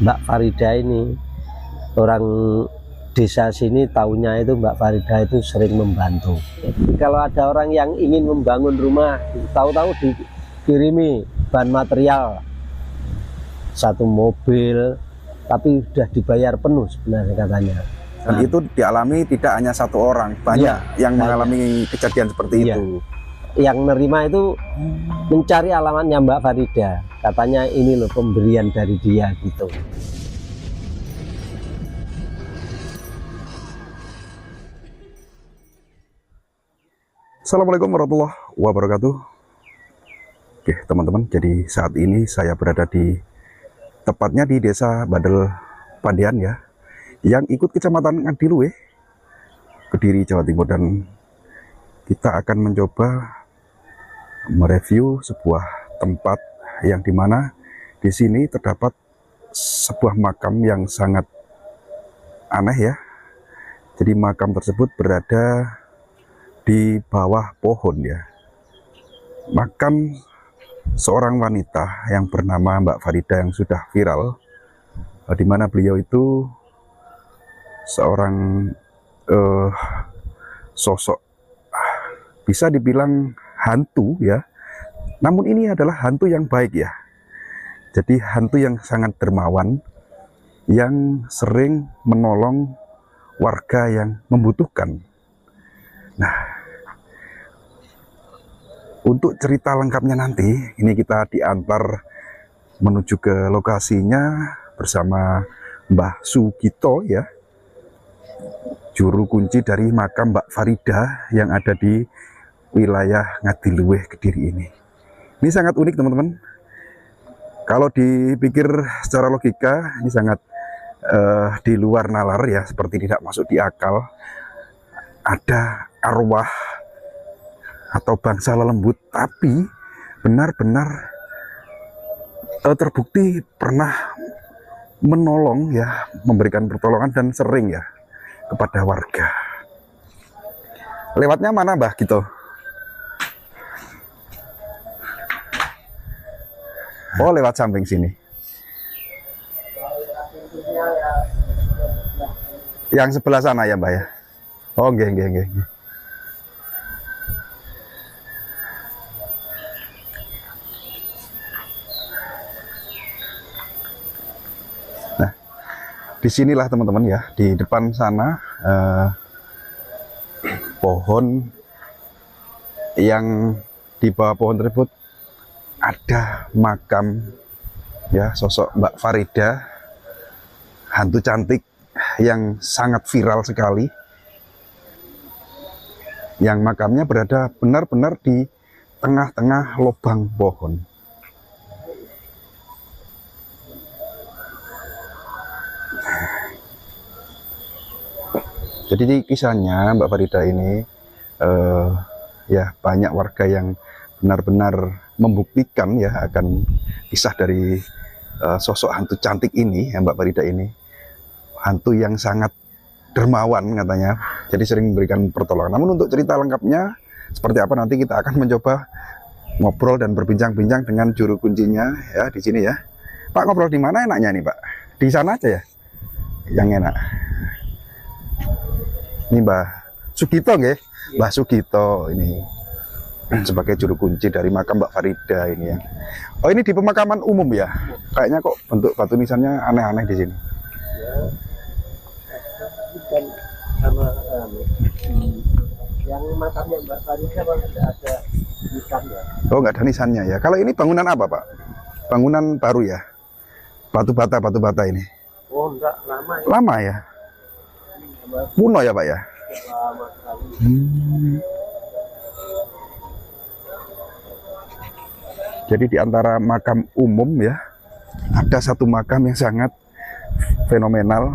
Mbak Farida ini. Orang desa sini tahunya itu Mbak Farida itu sering membantu. Jadi kalau ada orang yang ingin membangun rumah, tahu-tahu dikirimi bahan material 1 mobil, tapi sudah dibayar penuh sebenarnya katanya. Dan itu dialami tidak hanya 1 orang, banyak yang mengalami kejadian seperti itu. Yang nerima itu mencari alamatnya Mbak Farida, katanya ini loh pemberian dari dia gitu. Assalamualaikum warahmatullahi wabarakatuh. Oke teman-teman, jadi saat ini saya berada tepatnya di desa Badel Pandian ya, yang ikut kecamatan Ngadiluwe, Kediri, Jawa Timur. Dan kita akan mencoba mereview sebuah tempat yang dimana di sini terdapat sebuah makam yang sangat aneh ya. Jadi makam tersebut berada di bawah pohon ya. Makam seorang wanita yang bernama Mbak Farida yang sudah viral, di mana beliau itu seorang sosok bisa dibilang hantu ya. Namun ini adalah hantu yang baik ya. Jadi hantu yang sangat dermawan, yang sering menolong warga yang membutuhkan. Nah, untuk cerita lengkapnya nanti, ini kita diantar menuju ke lokasinya bersama Mbah Sugito ya, juru kunci dari makam Mbak Farida yang ada di wilayah Ngadiluwe, Kediri ini. Ini sangat unik teman-teman. Kalau dipikir secara logika, ini sangat di luar nalar ya, seperti tidak masuk di akal. Ada arwah atau bangsa lelembut, tapi benar-benar terbukti pernah menolong ya, memberikan pertolongan dan sering ya kepada warga. Lewatnya mana Mbah gitu? Oh, lewat samping sini. Yang sebelah sana ya Mbak ya? Oh, nggih. Nah, disinilah teman-teman ya, di depan sana pohon, yang di bawah pohon tersebut ada makam ya, sosok Mbak Farida, hantu cantik yang sangat viral sekali, yang makamnya berada benar-benar di tengah-tengah lubang pohon. Jadi kisahnya Mbak Farida ini ya, banyak warga yang benar-benar membuktikan ya akan kisah dari sosok hantu cantik ini ya, Mbak Farida ini. Hantu yang sangat dermawan katanya, jadi sering memberikan pertolongan. Namun untuk cerita lengkapnya seperti apa, nanti kita akan mencoba ngobrol dan berbincang-bincang dengan juru kuncinya ya di sini ya. Pak, ngobrol di mana enaknya nih Pak? Di sana aja ya, yang enak. Ini Mbah Sugito nggih, Mbah Sugito ini sebagai juru kunci dari makam Mbak Farida ini ya. Oh, ini di pemakaman umum ya? Kayaknya kok bentuk batu nisannya aneh-aneh di sini. Dan sama yang makamnya Mbak Farida tidak ada nisannya. Oh, nggak ada nisannya ya. Kalau ini bangunan apa Pak? Bangunan baru ya? Batu bata ini? Oh, enggak, lama ya. Lama ya? Kuno ya Pak ya? Lama sekali. Jadi di antara makam umum ya, ada satu makam yang sangat fenomenal.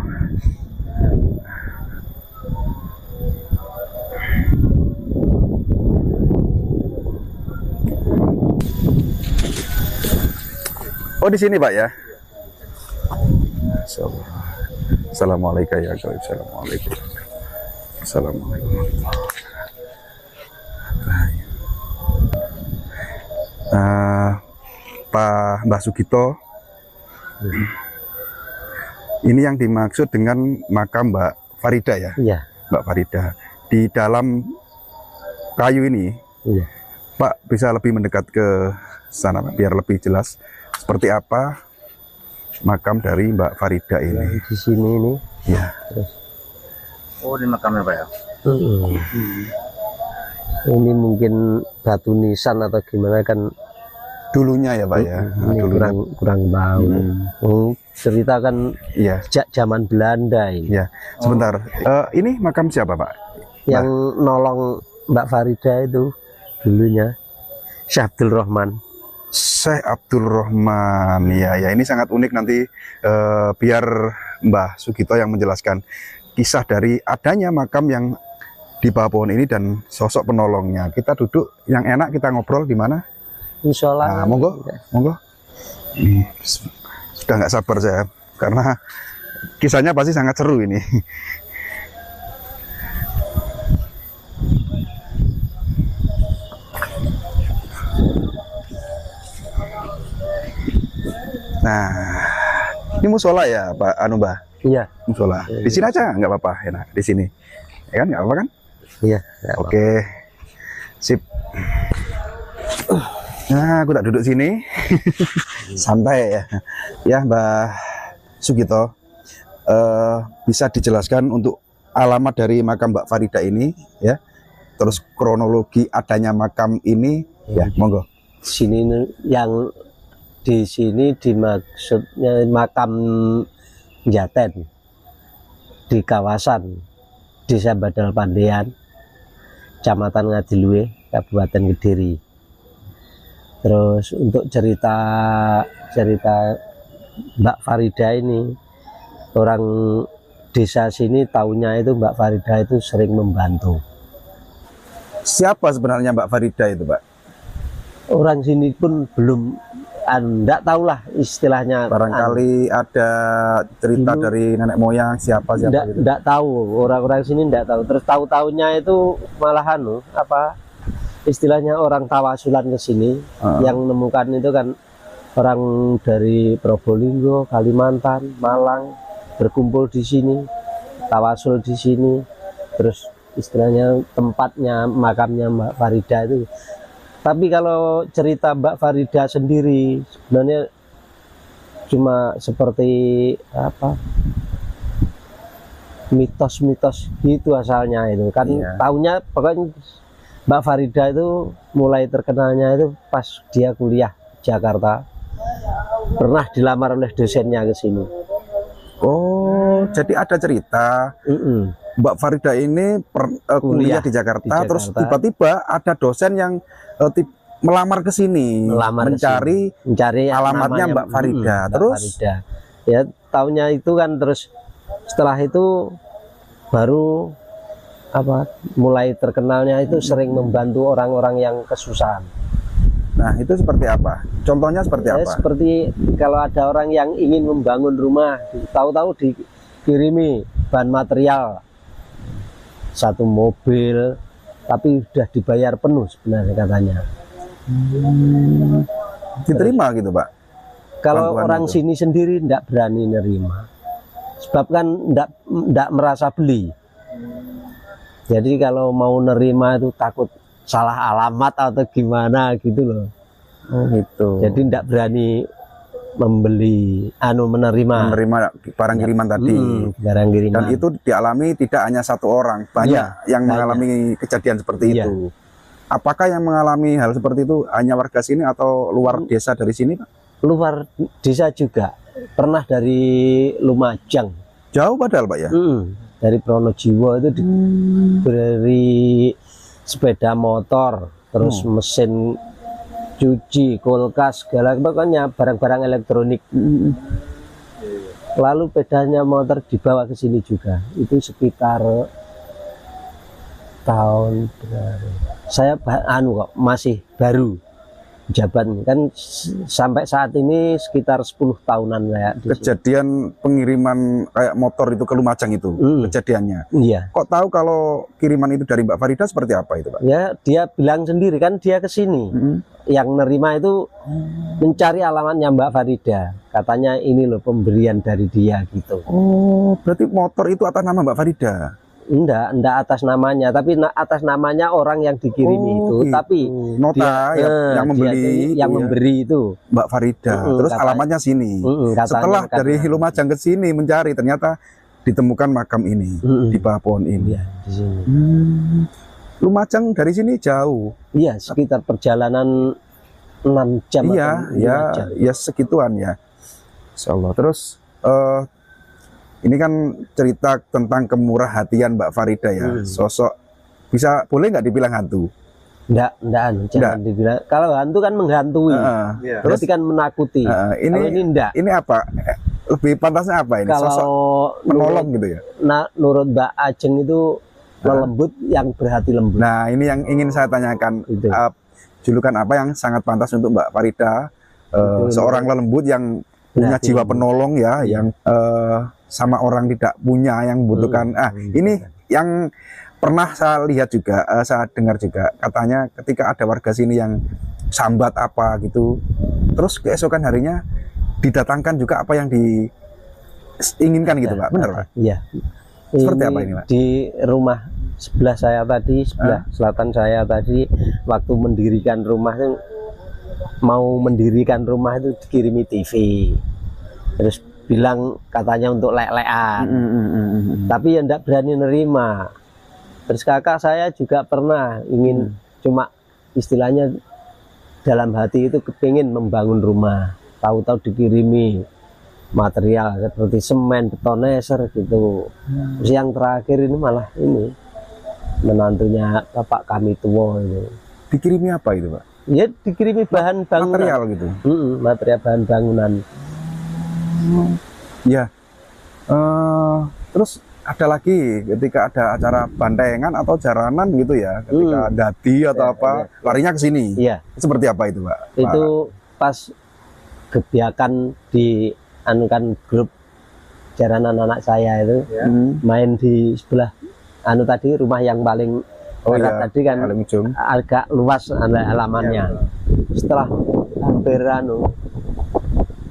Oh, di sini Pak ya? Assalamualaikum ya. Assalamualaikum. Assalamualaikum. Pak Mbah Sugito, Ini yang dimaksud dengan makam Mbak Farida ya? Iya. Mbak Farida. Di dalam kayu ini, Iya. Pak bisa lebih mendekat ke sana Pak, biar lebih jelas seperti apa makam dari Mbak Farida ini. Di sini ini. Ya. Terus. Oh, ini makamnya Pak ya? Ini mungkin batu nisan atau gimana kan? Dulunya ya Pak ya. Ini Dulunya. kurang tahu. Cerita kan Iya. sejak zaman Belanda ini. Ya. Sebentar. Ini makam siapa Pak? Yang nolong Mbak Farida itu dulunya Syekh Abdul Rahman. Syekh Abdul Rahman. Ya, ini sangat unik nanti biar Mbah Sugito yang menjelaskan kisah dari adanya makam yang di bawah pohon ini dan sosok penolongnya. Kita duduk yang enak, kita ngobrol di mana? Insya Allah. Nah, monggo. Sudah nggak sabar saya karena kisahnya pasti sangat seru ini. Nah, ini musola ya Pak Mbah? Iya. Musola. Di sini aja nggak apa-apa, enak di sini. Ya kan nggak apa-apa kan? Iya. Oke, sip. Nah, aku tak duduk sini, santai ya. Ya, Mbah Sugito, bisa dijelaskan untuk alamat dari makam Mbak Farida ini, ya. Terus kronologi adanya makam ini, ya, monggo. Sini yang di sini dimaksudnya makam Jaten di kawasan Desa Badal Pandean, Kecamatan Ngadiluwe, Kabupaten Kediri. Terus untuk cerita Mbak Farida ini, orang desa sini tahunya itu Mbak Farida itu sering membantu. Siapa sebenarnya Mbak Farida itu, Pak? Orang sini pun belum, enggak tahulah istilahnya. Barangkali ada cerita dulu, dari nenek moyang siapa gitu. Enggak tahu, orang-orang sini enggak tahu. Terus tahu-tahunya itu malahan istilahnya orang tawasulan ke sini, yang menemukan itu kan orang dari Probolinggo, Kalimantan, Malang berkumpul di sini, tawasul di sini. Terus istilahnya tempatnya makamnya Mbak Farida itu. Tapi kalau cerita Mbak Farida sendiri sebenarnya cuma seperti mitos-mitos gitu asalnya itu kan. Iya. Tahunya pokoknya Mbak Farida itu mulai terkenalnya itu pas dia kuliah di Jakarta, pernah dilamar oleh dosennya ke sini. Oh, jadi ada cerita Mbak Farida ini kuliah di Jakarta, terus tiba-tiba ada dosen yang melamar ke sini, mencari alamatnya Mbak Farida. Terus Farida. Ya tahunnya itu kan, terus setelah itu baru mulai terkenalnya itu sering membantu orang-orang yang kesusahan. Nah, itu seperti apa? Contohnya seperti apa? Seperti kalau ada orang yang ingin membangun rumah, tahu-tahu dikirimi bahan material 1 mobil, tapi sudah dibayar penuh sebenarnya katanya. Diterima gitu, Pak? Kalau Bantuan orang itu sini sendiri tidak berani nerima, sebab kan tidak merasa beli. Jadi kalau mau nerima itu takut salah alamat atau gimana gitu loh. Oh gitu. Jadi tidak berani menerima barang kiriman tadi. Barang kiriman. Dan itu dialami tidak hanya 1 orang, banyak yang mengalami kejadian seperti itu. Apakah yang mengalami hal seperti itu hanya warga sini atau luar desa dari sini, Pak? Luar desa juga. Pernah dari Lumajang. Jauh padahal, Pak ya? Dari Pronojiwo itu diberi sepeda motor, terus mesin cuci, kulkas, segala pokoknya barang-barang elektronik. Lalu pedanya motor dibawa ke sini juga. Itu sekitar tahun berapa? Saya kok masih baru. jabat kan sampai saat ini sekitar 10 tahunan kayak di sini. Kejadian pengiriman kayak motor itu ke Lumajang itu kejadiannya. Iya. Kok tahu kalau kiriman itu dari Mbak Farida seperti apa itu, Pak? Ya dia bilang sendiri kan dia ke sini. Yang nerima itu mencari alamatnya Mbak Farida. Katanya ini loh pemberian dari dia gitu. Oh, berarti motor itu atas nama Mbak Farida? Enggak atas namanya, tapi atas namanya orang yang dikirimi itu. Gitu. Tapi nota yang membeli yang memberi itu Mbak Farida. Terus alamatnya sini. Setelah dari Lumajang ke sini mencari, ternyata ditemukan makam ini di bawah pohon ini. Ya, di sini. Lumajang dari sini jauh. Iya, sekitar perjalanan 6 jam. Iya, atau 5 jam. ya segituan ya. Insyaallah. Terus ini kan cerita tentang kemurah hatian Mbak Farida ya. Sosok bisa boleh nggak dibilang hantu? Jangan dibilang. Kalau hantu kan menghantui. Terus kan menakuti. Ini enggak. Ini apa? Lebih pantasnya apa ini? Kalau sosok menolong gitu ya. Menurut Mbak Ajeng itu lembut yang berhati lembut. Nah, ini yang ingin saya tanyakan. Julukan apa yang sangat pantas untuk Mbak Farida? Seorang lembut yang punya jiwa penolong ya, yang sama orang tidak punya, yang membutuhkan. Ini yang pernah saya lihat juga, saya dengar juga, katanya ketika ada warga sini yang sambat apa gitu, terus keesokan harinya didatangkan juga apa yang diinginkan gitu, Pak. Benar, Pak? Iya. Seperti apa ini, Pak? Di rumah sebelah saya tadi, sebelah selatan saya tadi, waktu mendirikan rumah itu, mau mendirikan rumah itu dikirimi TV. Terus bilang katanya untuk lek-lekan. Tapi ya enggak berani nerima. Terus kakak saya juga pernah ingin, cuma istilahnya dalam hati itu kepingin membangun rumah. Tahu-tahu dikirimi material seperti semen, betoneser gitu. Terus yang terakhir ini malah ini menantunya bapak kami tua itu. Dikirimi apa itu, Pak? Ya dikirimi bahan bangunan. Material gitu. Material bahan bangunan. Ya. Terus ada lagi ketika ada acara bantengan atau jaranan gitu ya, ketika dadi atau apa, larinya ke sini. Iya. Seperti apa itu, Pak? Itu pas kebiakan di anukan grup jaranan anak saya itu main di sebelah tadi rumah yang paling tadi kan agak luas halamannya. Setelah hampir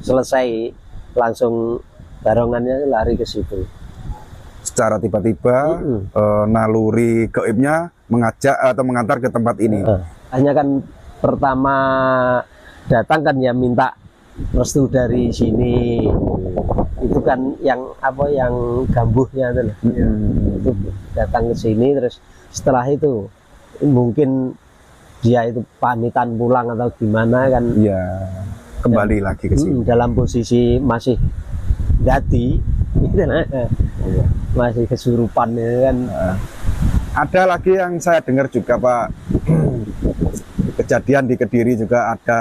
selesai langsung barongannya lari ke situ. Secara tiba-tiba naluri gaibnya mengajak atau mengantar ke tempat ini. Hanya kan pertama datang kan ya minta restu dari sini. Itu kan yang apa yang gambuhnya itu. Itu datang ke sini, terus setelah itu mungkin dia itu pamitan pulang atau gimana kan. Iya. Kembali lagi ke sini. Dalam posisi masih dadi masih kesurupan ya kan. Ada lagi yang saya dengar juga, Pak, kejadian di Kediri juga ada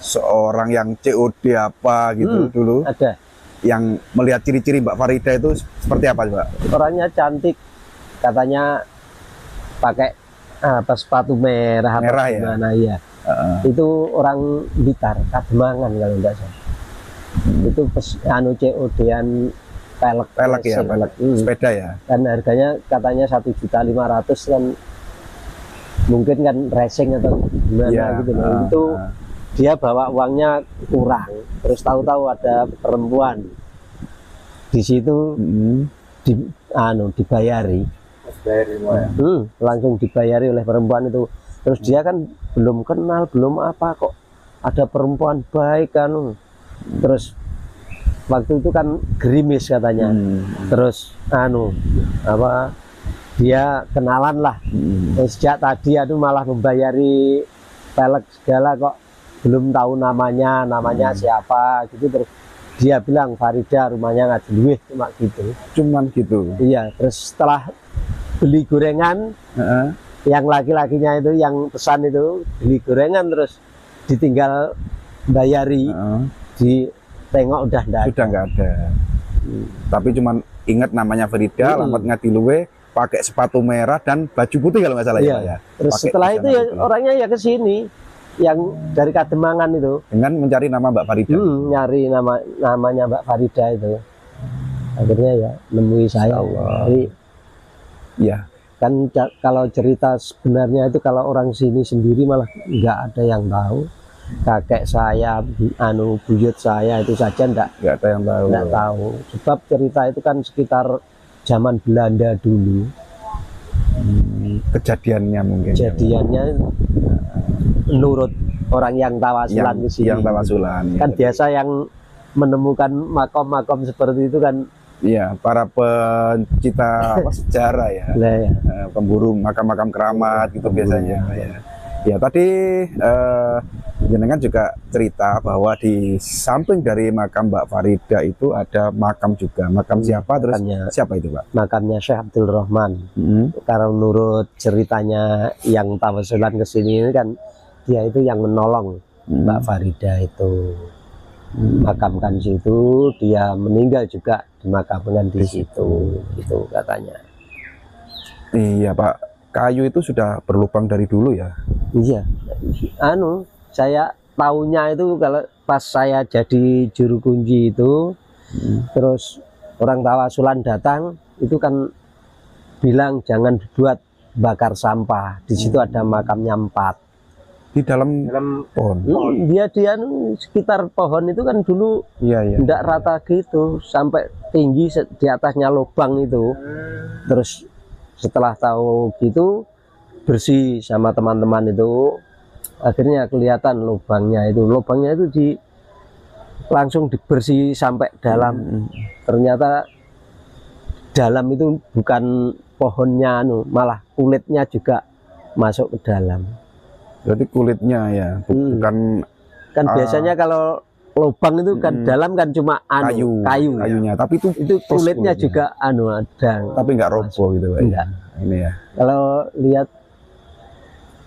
seorang yang COD apa gitu dulu. Ada. Yang melihat ciri-ciri Mbak Farida itu seperti apa, Pak? Orangnya cantik, katanya pakai sepatu merah ya? Gimana ya. Itu orang Blitar, Kademangan kalau enggak salah. Itu COD-an pelek ya, pelek sepeda ya. Dan harganya katanya 1.500.000 kan, mungkin kan racing atau gimana gitu loh. Itu dia bawa uangnya kurang, terus tahu-tahu ada perempuan di situ dibayari. Langsung dibayari oleh perempuan itu. Terus dia kan belum kenal, belum apa, kok ada perempuan baik kan. Terus waktu itu kan gerimis katanya. Terus dia kenalan lah. Sejak tadi malah membayari pelek segala, kok belum tahu namanya siapa gitu. Terus dia bilang Farida, rumahnya Ngajeluih, cuma gitu. Cuman gitu. Iya. Terus setelah beli gorengan, yang laki-lakinya itu yang pesan itu beli gorengan, terus ditinggal bayari, ditengok udah nggak ada. Tapi cuman ingat namanya Farida, alamat Ngajeluih, pakai sepatu merah dan baju putih kalau nggak salah. Iya. Ya. Terus pakai setelah itu ya gitu. orangnya ya ke sini. yang dari Kademangan itu. Dengan mencari nama Mbak Farida. Nyari namanya Mbak Farida itu. Akhirnya ya nemui saya. Jadi, Iya. kan kalau cerita sebenarnya itu kalau orang sini sendiri malah nggak ada yang tahu. Kakek saya, buyut saya itu saja nggak Ada yang tahu. nggak tahu. Sebab cerita itu kan sekitar zaman Belanda dulu. Kejadiannya mungkin. Kejadiannya menurut orang yang tawasulan ke sini. Yang tawasulan. Kan ya. biasa yang menemukan makom-makom seperti itu kan. Iya, para pencipta sejarah ya. Nah, ya. Pemburu makam-makam keramat gitu biasanya. Ya tadi jenengan juga cerita bahwa di samping dari makam Mbak Farida itu ada makam juga. Makam siapa? Terus siapa itu, Pak? Makamnya Syekh Abdul Rahman. Karena menurut ceritanya yang tawasulan ke sini ini kan dia itu yang menolong Mbak Farida itu. Makamkan situ, dia meninggal juga dimakamkan di situ, itu katanya. Iya Pak, kayu itu sudah berlubang dari dulu ya? Iya, saya tahunya itu kalau pas saya jadi juru kunci itu, terus orang tawasulan datang, itu kan bilang jangan dibuat bakar sampah. Di situ ada makamnya 4. Di dalam pohon. Dia sekitar pohon itu kan dulu tidak rata gitu, sampai tinggi di atasnya lubang itu. Terus setelah tahu gitu bersih sama teman-teman itu, akhirnya kelihatan lubangnya itu langsung dibersih sampai dalam. Ternyata dalam itu bukan pohonnya, malah kulitnya juga masuk ke dalam. Berarti kulitnya ya, bukan kan biasanya kalau lubang itu kan dalam kan cuma kayunya, tapi itu kulitnya juga ada, tapi nggak roboh gitu Pak. Enggak. Ini ya. Kalau lihat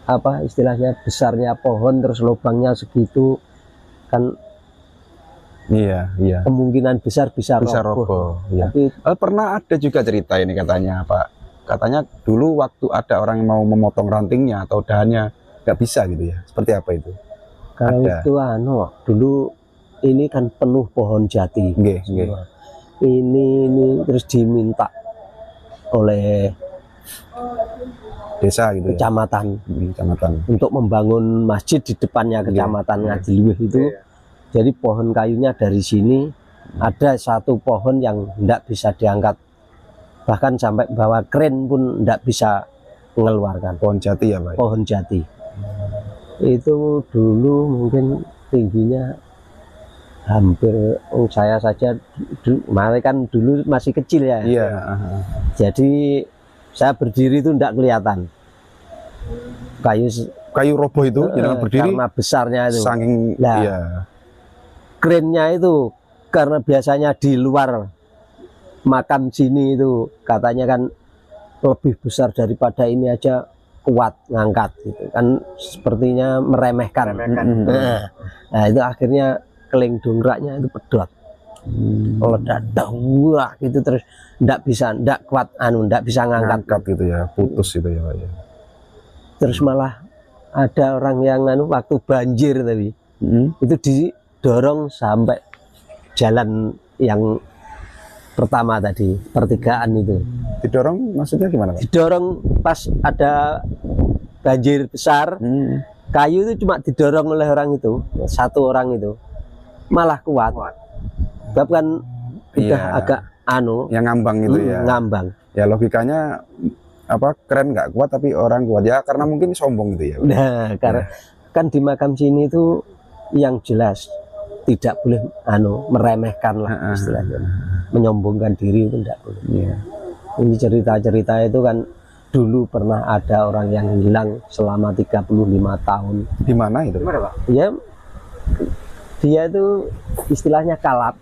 apa istilahnya besarnya pohon terus lubangnya segitu kan iya kemungkinan besar bisa roboh. Ya. Tapi pernah ada juga cerita ini katanya Pak, katanya dulu waktu ada orang yang mau memotong rantingnya atau dahannya nggak bisa gitu ya, seperti apa itu? Kalau ada. itu dulu ini kan penuh pohon jati. Ini terus diminta oleh desa gitu kecamatan untuk membangun masjid di depannya kecamatan Ngadiluih itu. Jadi pohon kayunya dari sini ada satu pohon yang tidak bisa diangkat, bahkan sampai bawa kren pun tidak bisa mengeluarkan. Pohon jati ya Pak? Pohon jati itu dulu mungkin tingginya hampir saya saja malah kan dulu masih kecil ya. Iya. Jadi saya berdiri itu tidak kelihatan kayu roboh itu jangan berdiri karena besarnya itu saking kerennya itu karena biasanya di luar makam sini itu katanya kan lebih besar daripada ini aja, kuat ngangkat gitu kan, sepertinya meremehkan. Nah itu akhirnya keling dongkraknya itu pedot, meledak wah gitu, terus ndak kuat ndak bisa ngangkat gitu ya, putus itu ya Pak ya. Terus malah ada orang yang waktu banjir tadi itu didorong sampai jalan yang pertama tadi, pertigaan itu. Didorong maksudnya gimana Pak? Didorong pas ada banjir besar, kayu itu cuma didorong oleh orang itu, satu orang itu malah kuat. Sebab kan udah agak yang ngambang itu ya. Ngambang. Ya logikanya keren nggak kuat tapi orang kuat ya, karena mungkin sombong gitu ya. Nah, karena kan di makam sini itu yang jelas tidak boleh meremehkan lah istilahnya, menyombongkan diri itu tidak boleh. Ini cerita-cerita itu kan dulu pernah ada orang yang hilang selama 35 tahun. Di mana itu? Gimana Pak? Ya dia itu istilahnya kalap.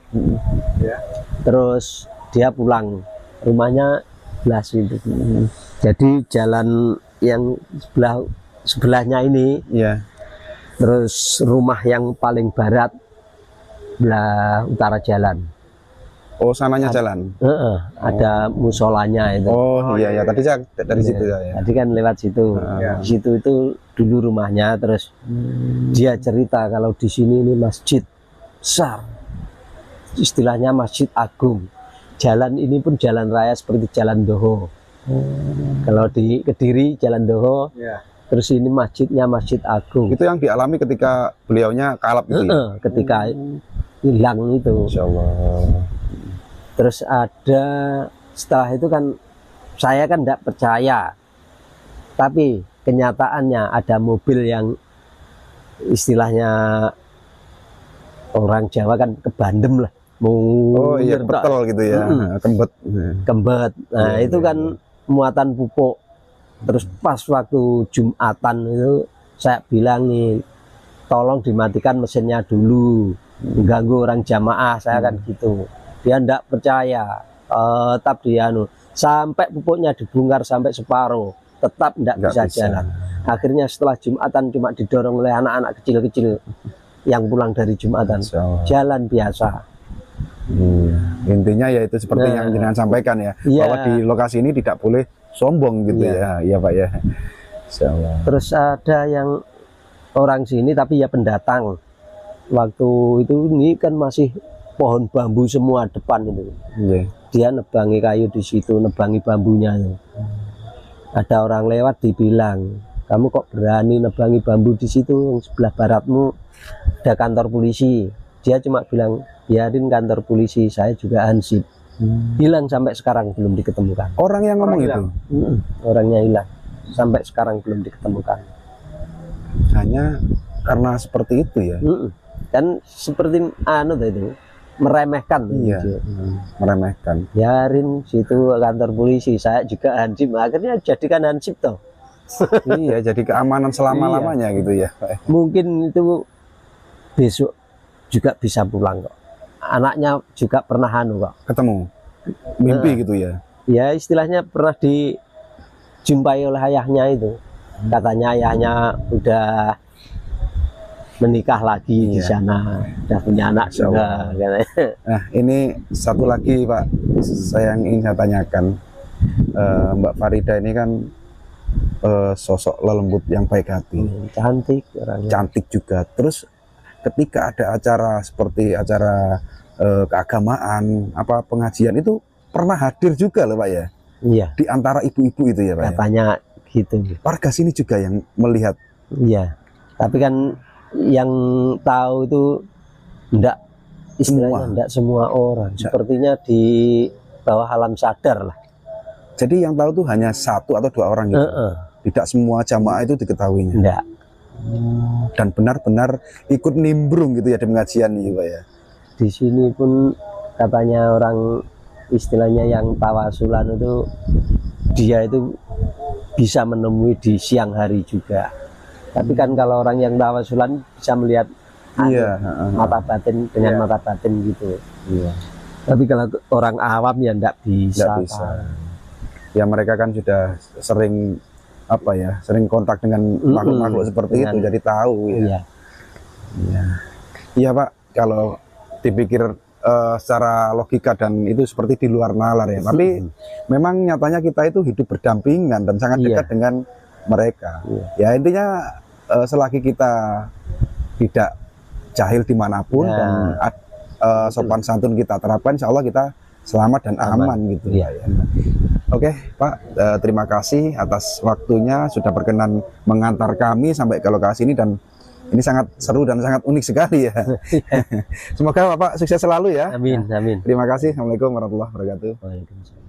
Terus dia pulang, rumahnya belas itu. Jadi jalan yang sebelahnya ini, terus rumah yang paling barat belah utara jalan. Oh, sananya jalan. Ada musolanya itu. Oh, iya ya, tadi saya dari situ ya. Tadi kan lewat situ. Di situ itu dulu rumahnya, terus dia cerita kalau di sini ini masjid besar. Istilahnya Masjid Agung. Jalan ini pun jalan raya seperti Jalan Doho. Kalau di Kediri Jalan Doho. Terus ini masjidnya Masjid Agung. Itu yang dialami ketika beliaunya kalap gitu ya? Ketika hilang itu. Insya Allah. Terus ada setelah itu kan saya kan tidak percaya, tapi kenyataannya ada mobil yang istilahnya orang Jawa kan kebandem lah, Oh iya, betul gitu ya, kembet. Kembet. Nah itu kan muatan pupuk. Terus pas waktu Jumatan itu saya bilang nih, tolong dimatikan mesinnya dulu, mengganggu orang jamaah, saya kan gitu. Dia tidak percaya, tetap dia sampai pupuknya dibongkar sampai separuh, tetap tidak bisa jalan. Akhirnya setelah Jumatan cuma didorong oleh anak-anak kecil-kecil yang pulang dari Jumatan, jalan biasa. Intinya ya itu seperti yang jenengan sampaikan ya, bahwa di lokasi ini tidak boleh sombong gitu ya, iya Pak ya. Terus ada yang orang sini tapi ya pendatang. Waktu itu ini kan masih pohon bambu semua depan itu. Dia nebangi kayu di situ, nebangi bambunya. Ada orang lewat dibilang, kamu kok berani nebangi bambu di situ, sebelah baratmu ada kantor polisi. Dia cuma bilang, biarin kantor polisi, saya juga hansip. Hilang sampai sekarang belum diketemukan. Orang yang ngomong itu? Orangnya hilang, sampai sekarang belum diketemukan. Hanya karena seperti itu ya? Kan seperti itu, meremehkan. Meremehkan. Biarin situ kantor polisi, saya juga hansip. Akhirnya jadikan hansip toh. Iya, jadi keamanan selama-lamanya gitu ya. Mungkin itu besok juga bisa pulang kok. Anaknya juga pernah kok. Ketemu? Mimpi gitu ya? Ya istilahnya pernah dijumpai oleh ayahnya itu. Katanya ayahnya udah menikah lagi di sana, udah punya anak juga. Nah ini satu lagi Pak, saya yang ingin saya tanyakan. Mbak Farida ini kan sosok lelembut yang baik hati, cantik orangnya. Cantik juga. Terus ketika ada acara seperti acara keagamaan, pengajian itu pernah hadir juga loh Pak ya? Iya. Di antara ibu-ibu itu ya Pak? Katanya gitu. Warga sini juga yang melihat? Iya. Tapi kan yang tahu itu enggak, istilahnya enggak semua orang. Sepertinya di bawah alam sadar lah. Jadi yang tahu tuh hanya 1 atau 2 orang gitu? Tidak semua jamaah itu diketahuinya? Enggak. Dan benar-benar ikut nimbrung gitu ya di pengajian nih Pak ya? Di sini pun katanya orang istilahnya yang tawasulan itu, dia itu bisa menemui di siang hari juga. Tapi kan kalau orang yang tawasulan bisa melihat mata batin dengan mata batin gitu. Tapi kalau orang awam ya enggak bisa. Ya mereka kan sudah sering sering kontak dengan makhluk-makhluk seperti itu, jadi tahu ya. Iya Pak, kalau dipikir secara logika dan itu seperti di luar nalar ya. Tapi memang nyatanya kita itu hidup berdampingan dan sangat dekat dengan mereka. Ya intinya selagi kita tidak jahil dimanapun dan sopan santun kita terapkan, insya Allah kita selamat dan aman gitu ya. Oke Pak, terima kasih atas waktunya sudah berkenan mengantar kami sampai ke lokasi ini, dan ini sangat seru dan sangat unik sekali ya. Semoga Bapak sukses selalu ya. Amin, amin. Terima kasih. Assalamualaikum warahmatullahi wabarakatuh. Waalaikumsalam.